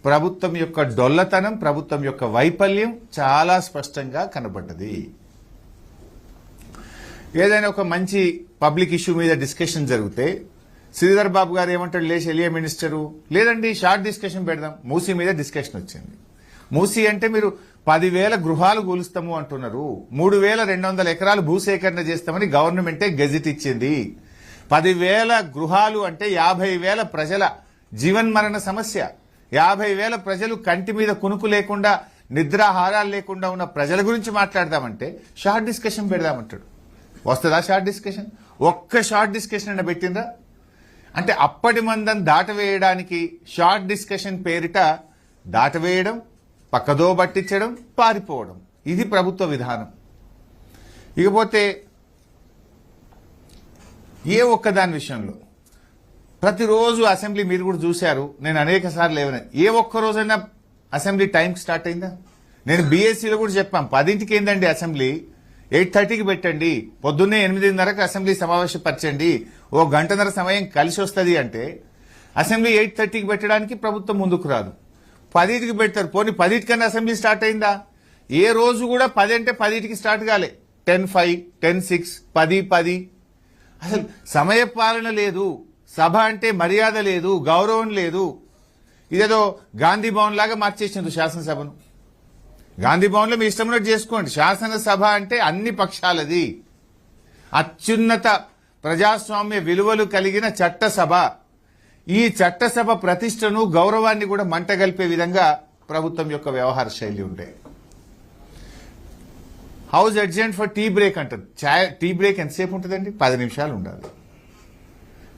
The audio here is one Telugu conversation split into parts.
ప్రభుత్వం యొక్క డొల్లతనం, ప్రభుత్వం యొక్క వైఫల్యం చాలా స్పష్టంగా కనబడ్డది. ఏదైనా ఒక మంచి పబ్లిక్ ఇష్యూ మీద డిస్కషన్ జరిగితే శ్రీధర్ బాబు గారు ఏమంటాడు, లేచి ఎలియా మినిస్టరు, లేదండి షార్ట్ డిస్కషన్ పెడదాం. మూసీ మీద డిస్కషన్ వచ్చింది. మూసీ అంటే మీరు 10,000 గృహాలు కూలుస్తాము అంటున్నారు, 3,200 ఎకరాలు భూసేకరణ చేస్తామని గవర్నమెంటే గెజిట్ ఇచ్చింది. 10,000 గృహాలు అంటే 50,000 ప్రజల జీవన్మరణ సమస్య. 50,000 ప్రజలు కంటి మీద కునుకు లేకుండా, నిద్రాహారాలు లేకుండా ఉన్న ప్రజల గురించి మాట్లాడదామంటే షార్ట్ డిస్కషన్ పెడదామంటాడు. వస్తుందా షార్ట్ డిస్కషన్? ఒక్క షార్ట్ డిస్కషన్ అన్న పెట్టిందా? అంటే అప్పటి మందం దాటవేయడానికి షార్ట్ డిస్కషన్ పేరిట దాటవేయడం, పక్కదో పట్టించడం, పారిపోవడం, ఇది ప్రభుత్వ విధానం. ఇకపోతే ఏ ఒక్కదాని విషయంలో ప్రతిరోజు అసెంబ్లీ మీరు కూడా చూశారు, నేను అనేక సార్లు లేవనే, ఏ ఒక్క రోజైనా అసెంబ్లీ టైంకి స్టార్ట్ అయిందా? నేను బీఎస్సీలో కూడా చెప్పాం, 10ంటికి ఏందండి అసెంబ్లీ, 8:30కి పెట్టండి, పొద్దున్నే 8:30కి అసెంబ్లీ సమావేశపరచండి, ఓ గంటన్నర సమయం కలిసి వస్తుంది అంటే అసెంబ్లీ 8:30కి పెట్టడానికి ప్రభుత్వం ముందుకు రాదు. 10ంటికి పెడతారు. పోనీ 10ంటికన్నా అసెంబ్లీ స్టార్ట్ అయిందా? ఏ రోజు కూడా 10 అంటే 10ంటికి స్టార్ట్ కాలే. 10:05, 10:06, 10:10. అసలు సమయపాలన లేదు, సభ అంటే మర్యాద లేదు, గౌరవం లేదు. ఇదేదో గాంధీ భవన్ లాగా మార్చేసింది శాసనసభను. గాంధీ భవన్లో మీ ఇష్టం చేసుకోండి. శాసనసభ అంటే అన్ని పక్షాలది, అత్యున్నత ప్రజాస్వామ్య విలువలు కలిగిన చట్టసభ. ఈ చట్టసభ ప్రతిష్టను, గౌరవాన్ని కూడా మంటగలిపే విధంగా ప్రభుత్వం యొక్క వ్యవహార శైలి ఉండే. House adjourned for tea break అంటారు. టీ బ్రేక్ ఎంతసేపు ఉంటుందండి? 10 నిమిషాలు ఉండాలి.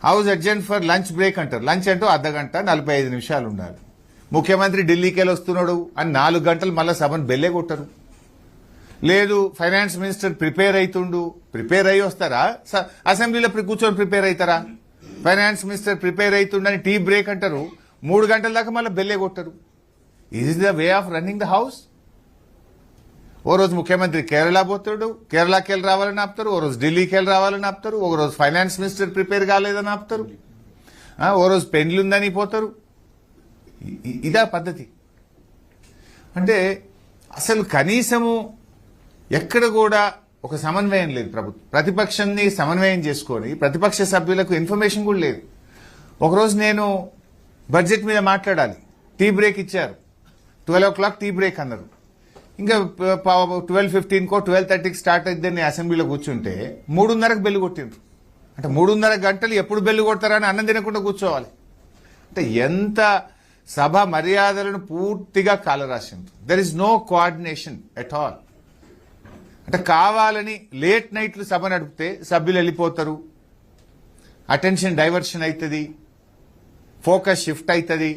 House adjourned for lunch break అంటారు. లంచ్ అంటూ అర్ధగంట 45 నిమిషాలు ఉండాలి. ముఖ్యమంత్రి ఢిల్లీకి వెళ్ళి వస్తున్నాడు అని 4 గంటలు మళ్ళీ సభను బెల్లే కొట్టరు. లేదు ఫైనాన్స్ మినిస్టర్ ప్రిపేర్ అవుతుండు, ప్రిపేర్ అయ్యి వస్తారా? అసెంబ్లీలో కూర్చొని ప్రిపేర్ అవుతారా? ఫైనాన్స్ మినిస్టర్ ప్రిపేర్ అవుతుండని టీ బ్రేక్ అంటారు, 3 గంటల దాకా మళ్ళీ బెల్లే కొట్టరు. Is the way of running the house? ఓ రోజు ముఖ్యమంత్రి కేరళ పోతాడు, కేరళకి వెళ్ళి రావాలని ఆపుతారు. ఓ రోజు ఢిల్లీకి వెళ్ళి రావాలని ఆపుతారు. ఒక రోజు ఫైనాన్స్ మినిస్టర్ ప్రిపేర్ కాలేదని ఆపుతారు. ఓ రోజు పెండ్లుందని పోతారు. ఇదా పద్ధతి? అంటే అసలు కనీసము ఎక్కడ కూడా ఒక సమన్వయం లేదు. ప్రభుత్వం ప్రతిపక్షాన్ని సమన్వయం చేసుకొని ప్రతిపక్ష సభ్యులకు ఇన్ఫర్మేషన్ కూడా లేదు. ఒకరోజు నేను బడ్జెట్ మీద మాట్లాడాలి, టీ బ్రేక్ ఇచ్చారు. 12 o'clock టీ బ్రేక్ అన్నారు. ఇంకా 12:15కో 12:30కి స్టార్ట్ అయిద్దని అసెంబ్లీలో కూర్చుంటే 3:30కి బెల్లు కొట్టిండ్రు. అంటే 3:30 గంటలు ఎప్పుడు బెల్లు కొడతారని అన్నం తినకుండా కూర్చోవాలి. అంటే ఎంత సభ మర్యాదలను పూర్తిగా కాలరాసిండ్రు. There is no coordination at all. అంటే కావాలని లేట్ నైట్లు సభ నడిపితే సభ్యులు వెళ్ళిపోతారు, అటెన్షన్ డైవర్షన్ అవుతుంది, ఫోకస్ షిఫ్ట్ అవుతుంది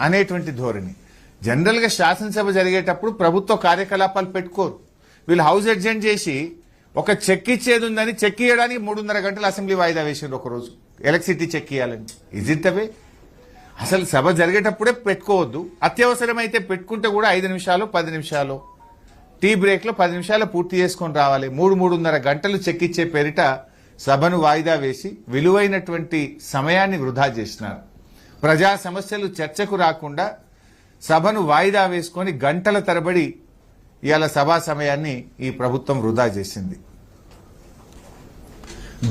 అనేటువంటి ధోరణి. జనరల్గా శాసనసభ జరిగేటప్పుడు ప్రభుత్వ కార్యకలాపాలు పెట్టుకోరు. వీళ్ళు హౌస్ అడ్జెంట్ చేసి ఒక చెక్ ఇచ్చేది ఉందని చెక్ ఇవ్వడానికి 3:30 గంటలు అసెంబ్లీ వాయిదా వేసిండ్రు ఒకరోజు, ఎలక్ట్రిసిటీ చెక్ ఇవ్వాలని. Is it away? అసలు సభ జరిగేటప్పుడే పెట్టుకోవద్దు. అత్యవసరమైతే పెట్టుకుంటే కూడా 5 నిమిషాలు 10 నిమిషాలు టీ బ్రేక్లో 10 నిమిషాలు పూర్తి చేసుకొని రావాలి. 3-3:30 గంటలు చెక్ ఇచ్చే పేరిట సభను వాయిదా వేసి విలువైనటువంటి సమయాన్ని వృధా చేసినారు. ప్రజా సమస్యలు చర్చకు రాకుండా సభను వాయిదా వేసుకొని గంటల తరబడి ఇవాళ సభా సమయాన్ని ఈ ప్రభుత్వం వృధా చేసింది.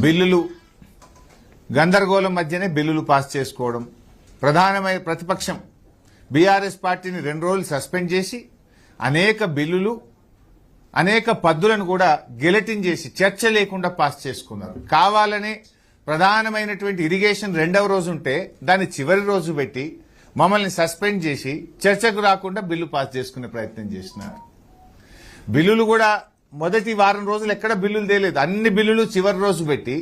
బిల్లులు గందరగోళం మధ్యనే బిల్లులు పాస్ చేసుకోవడం. ప్రధానమైన ప్రతిపక్షం బీఆర్ఎస్ పార్టీని 2 రోజులు సస్పెండ్ చేసి అనేక బిల్లులు, అనేక పద్దులను కూడా గెలటిన్ చేసి చర్చ లేకుండా పాస్ చేసుకున్నారు. కావాలనే ప్రధానమైనటువంటి ఇరిగేషన్ 2వ రోజు ఉంటే దాన్ని చివరి రోజు పెట్టి మమ్మల్ని సస్పెండ్ చేసి చర్చకు రాకుండా బిల్లు పాస్ చేసుకునే ప్రయత్నం చేసినారు. బిల్లులు కూడా మొదటి వారం రోజులు ఎక్కడ బిల్లులు తేలేదు. అన్ని బిల్లులు చివరి రోజు పెట్టి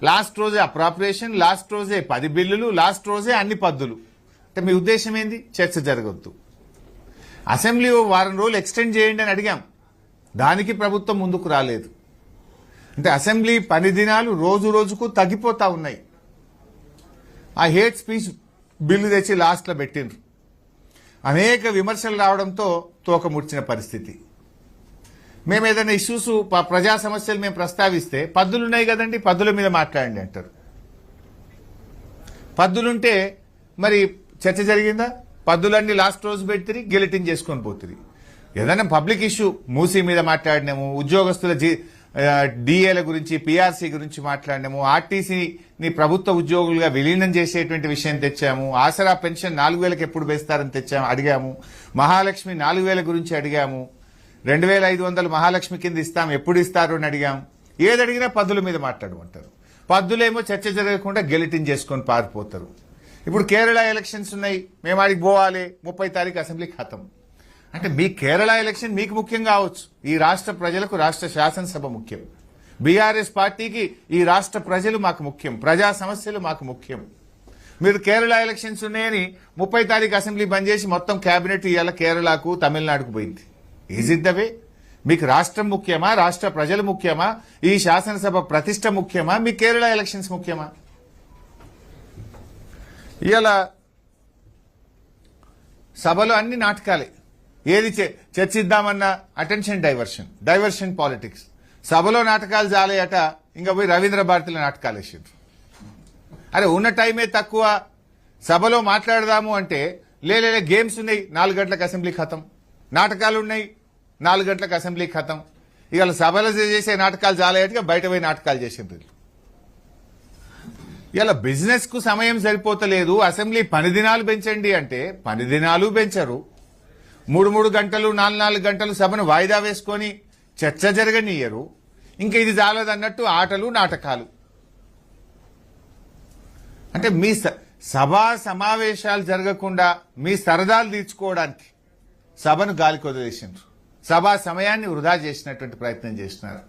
లాస్ట్ రోజే అప్రాప్రియేషన్, లాస్ట్ రోజే 10 బిల్లులు, లాస్ట్ రోజే అన్ని పద్దులు. అంటే మీ ఉద్దేశం ఏంది? చర్చ జరగొద్దు. అసెంబ్లీ వారం రోజులు ఎక్స్టెండ్ చేయండి అని అడిగాం, దానికి ప్రభుత్వం ముందుకు రాలేదు. అంటే అసెంబ్లీ పని దినాలు రోజు రోజుకు తగ్గిపోతా ఉన్నాయి. ఆ హేట్ స్పీచ్ బిల్లు తెచ్చి లాస్ట్లో పెట్టిండ్రు. అనేక విమర్శలు రావడంతో తోక ముడిచిన పరిస్థితి. మేము ఏదైనా ఇష్యూస్, ప్రజా సమస్యలు మేము ప్రస్తావిస్తే పద్దులున్నాయి కదండి, పద్దుల మీద మాట్లాడండి అంటారు. పద్దులుంటే మరి చర్చ జరిగిందా? పద్దులన్నీ లాస్ట్ రోజు పెడితే గెలిటింగ్ చేసుకొని పోతుంది. ఏదైనా పబ్లిక్ ఇష్యూ మూసీ మీద మాట్లాడినాము, ఉద్యోగస్తుల డిఏల గురించి, పిఆర్సీ గురించి మాట్లాడినాము, ఆర్టీసీని ప్రభుత్వ ఉద్యోగులుగా విలీనం చేసేటువంటి విషయం తెచ్చాము, ఆసరా పెన్షన్ 4,000కి ఎప్పుడు వేస్తారని అడిగాము, మహాలక్ష్మి 4,000 గురించి అడిగాము, 2,500 మహాలక్ష్మి కింద ఇస్తాం, ఎప్పుడు ఇస్తారు అని అడిగాం. ఏది అడిగినా పద్దుల మీద మాట్లాడమంటారు. పద్దులేమో చర్చ జరగకుండా గెలిటింగ్ చేసుకొని పారిపోతారు. ఇప్పుడు కేరళ ఎలక్షన్స్ ఉన్నాయి, మేము ఆడికి పోవాలి, 30 తారీఖు అసెంబ్లీ ఖతం. అంటే మీ కేరళ ఎలక్షన్ మీకు ముఖ్యం కావచ్చు, ఈ రాష్ట్ర ప్రజలకు రాష్ట్ర శాసనసభ ముఖ్యం. బీఆర్ఎస్ పార్టీకి ఈ రాష్ట్ర ప్రజలు మాకు ముఖ్యం, ప్రజా సమస్యలు మాకు ముఖ్యం. మీరు కేరళ ఎలక్షన్స్ ఉన్నాయని 30 తారీఖు అసెంబ్లీ బంద్ చేసి మొత్తం కేబినెట్ ఇవాళ కేరళకు, తమిళనాడుకు పోయింది. Is it the way? మీకు రాష్ట్రం ముఖ్యమా, రాష్ట్ర ప్రజలు ముఖ్యమా, ఈ శాసనసభ ప్రతిష్ట ముఖ్యమా, మీ కేరళ ఎలక్షన్స్ ముఖ్యమా? ఇవాళ సభలో అన్ని నాటకాలే. ఏది చర్చిద్దామన్నా అటెన్షన్ డైవర్షన్ పాలిటిక్స్. సభలో నాటకాలు చాలేయట, ఇంకా పోయి రవీంద్ర భారతిలో నాటకాలు వేసారు. అరే ఉన్న టైమే తక్కువ, సభలో మాట్లాడదాము అంటే లేలే గేమ్స్ ఉన్నాయి, 4 గంటలకు అసెంబ్లీ ఖతం, నాటకాలు ఉన్నాయి 4 గంటలకు అసెంబ్లీ ఖతం. ఇవాళ సభలో చేసే నాటకాలు చాలేయటగా బయట పోయి నాటకాలు చేసిండ్రు. ఇలా బిజినెస్ కు సమయం సరిపోతలేదు, అసెంబ్లీ పని దినాలు పెంచండి అంటే పని దినాలు పెంచరు. 3 గంటలు 4 గంటలు సభను వాయిదా వేసుకొని చర్చ జరగనియ్యరు. ఇంకా ఇది చాలదన్నట్టు ఆటలు నాటకాలు. అంటే మీ సభా సమావేశాలు జరగకుండా మీ సరదాలు తీర్చుకోవడానికి సభను గాలికి వదిలేసిండ్రు. సభా సమయాన్ని వృధా చేసినటువంటి ప్రయత్నం చేస్తున్నారు.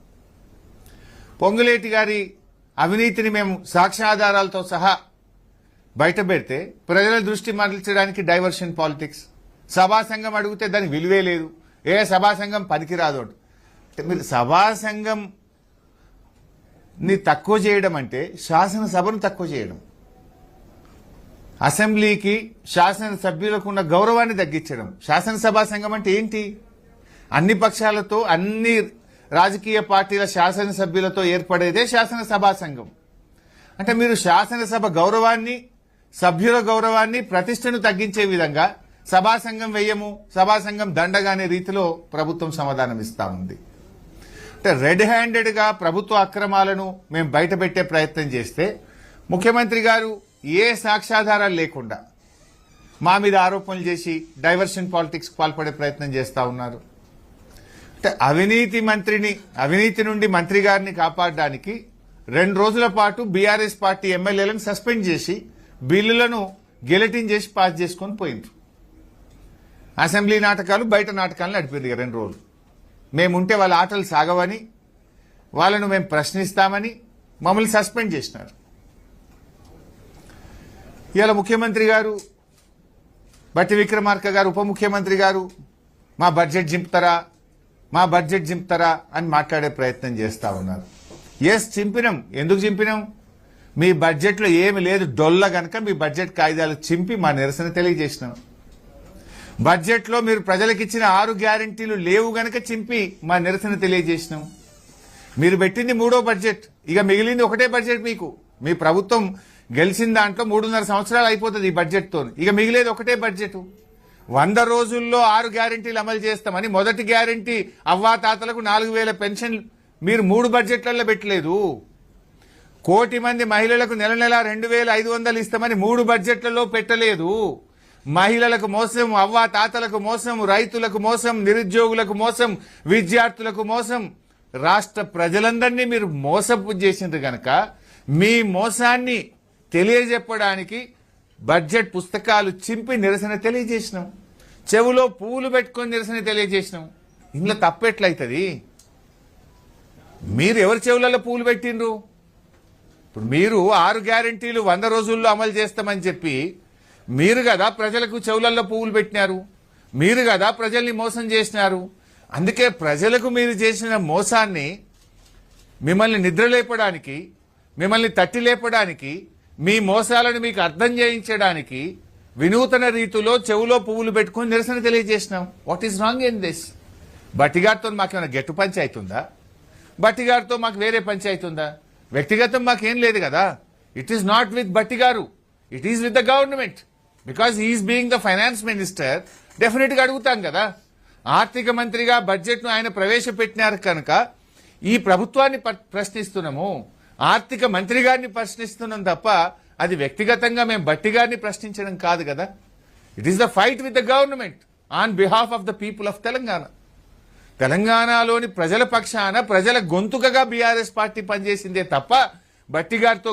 పొంగులేటి గారి అవినీతిని మేము సాక్ష్యాధారాలతో సహా బయట పెడితే ప్రజల దృష్టి మరల్చడానికి డైవర్షన్ పాలిటిక్స్. సభా సంఘం అడిగితే దానికి విలువే లేదు, ఏ సభా సంఘం పనికిరాదు. మీరు సభా సంఘం ని తక్కువ చేయడం అంటే శాసనసభను తక్కువ చేయడం, అసెంబ్లీకి శాసనసభ్యులకు ఉన్న గౌరవాన్ని తగ్గించడం. శాసనసభా సంఘం అంటే ఏంటి? అన్ని పక్షాలతో, అన్ని రాజకీయ పార్టీల శాసనసభ్యులతో ఏర్పడేదే శాసనసభా సంఘం. అంటే మీరు శాసనసభ గౌరవాన్ని, సభ్యుల గౌరవాన్ని, ప్రతిష్టను తగ్గించే విధంగా సభా సంఘం వెయ్యము, సభా సంఘం దండగానే రీతిలో ప్రభుత్వం సమాధానం ఇస్తా ఉంది. అంటే రెడ్ హ్యాండెడ్ గా ప్రభుత్వ అక్రమాలను మేము బయటపెట్టే ప్రయత్నం చేస్తే ముఖ్యమంత్రి గారు ఏ సాక్ష్యాధారాలు లేకుండా మా మీద ఆరోపణలు చేసి డైవర్షన్ పాలిటిక్స్ పాల్పడే ప్రయత్నం చేస్తా ఉన్నారు. అంటే అవినీతి నుండి మంత్రి గారిని కాపాడడానికి 2 రోజుల పాటు బీఆర్ఎస్ పార్టీ ఎమ్మెల్యేలను సస్పెండ్ చేసి బిల్లులను గెలటిన్ చేసి పాస్ చేసుకొని పోయిండ్రు. అసెంబ్లీ నాటకాలు, బయట నాటకాలను నడిపారు 2 రోజులు. మేముంటే వాళ్ళ ఆటలు సాగవని, వాళ్ళను మేము ప్రశ్నిస్తామని మమ్మల్ని సస్పెండ్ చేసినారు. ఇవాళ ముఖ్యమంత్రి గారు, బట్టి విక్రమార్క గారు, ఉప ముఖ్యమంత్రి గారు మా బడ్జెట్ చింపుతారా అని మాట్లాడే ప్రయత్నం చేస్తా ఉన్నారు. ఎస్, చింపినాం. ఎందుకు చింపినాం? మీ బడ్జెట్లో ఏమి లేదు డొల్ల గనక మీ బడ్జెట్ కాయిదాలు చింపి మా నిరసన తెలియజేసినాం. బడ్జెట్లో మీరు ప్రజలకు ఇచ్చిన 6 గ్యారంటీలు లేవు గనక చింపి మా నిరసన తెలియజేసినాం. మీరు పెట్టింది 3వ బడ్జెట్, ఇక మిగిలింది ఒకటే బడ్జెట్. మీ ప్రభుత్వం గెలిచిన దాంట్లో 3.5 సంవత్సరాలు అయిపోతుంది ఈ బడ్జెట్తో. ఇక మిగిలేదు ఒకటే బడ్జెట్. 100 రోజుల్లో 6 గ్యారంటీలు అమలు చేస్తామని మొదటి గ్యారంటీ అవ్వాతాతలకు 4,000 పెన్షన్ మీరు 3 బడ్జెట్లలో పెట్టలేదు. 1 కోటి మంది మహిళలకు నెల 2,500 ఇస్తామని 3 బడ్జెట్లలో పెట్టలేదు. మహిళలకు మోసం, అవ్వాతాతలకు మోసం, రైతులకు మోసం, నిరుద్యోగులకు మోసం, విద్యార్థులకు మోసం, రాష్ట్ర ప్రజలందరినీ మీరు మోసపు చేసిండ్రు గనక మీ మోసాన్ని తెలియజెప్పడానికి బడ్జెట్ పుస్తకాలు చింపి నిరసన తెలియజేసినాం. చెవులో పువ్వులు పెట్టుకొని నిరసన తెలియజేసినాం. ఇంట్లో తప్పెట్లయితుంది? మీరు ఎవరి చెవులలో పువ్వులు పెట్టిండ్రు? ఇప్పుడు మీరు 6 గ్యారంటీలు 100 రోజుల్లో అమలు చేస్తామని చెప్పి మీరు కదా ప్రజలకు చెవులలో పువ్వులు పెట్టినారు, మీరు కదా ప్రజల్ని మోసం చేసినారు. అందుకే ప్రజలకు మీరు చేసిన మోసాన్ని మిమ్మల్ని నిద్రలేపడానికి, మిమ్మల్ని తట్టి లేపడానికి, మీ మోసాలను మీకు అర్థం చేయించడానికి వినూతన రీతిలో చెవులో పువ్వులు పెట్టుకుని నిరసన తెలియజేసినాం. What is wrong in this? బట్టిగారితో మాకేమైనా గెట్టు పంచాయతీ ఉందా? బట్టిగారితో మాకు వేరే పంచాయతీ ఉందా? వ్యక్తిగతం మాకేం లేదు కదా. ఇట్ ఈస్ నాట్ విత్ బట్టిగారు, it is with the government. Because he is being the finance minister definite గా అడుగుతాం కదా. ఆర్థిక మంత్రిగా బడ్జెట్ ను ఆయన ప్రవేశపెట్టినారు కనుక ఈ ప్రభుత్వాన్ని ప్రశ్నిస్తున్నాము, ఆర్థిక మంత్రి గారిని ప్రశ్నిస్తున్నాం తప్ప అది వ్యక్తిగతంగా మేము బట్టి గారిని ప్రశ్నించడం కాదు కదా. It is the fight with the government on behalf of the people of Telangana. తెలంగాణలోని ప్రజల పక్షాన ప్రజల గొంతుకగా బీఆర్ఎస్ పార్టీ పనిచేసిందే తప్ప బట్టి గారితో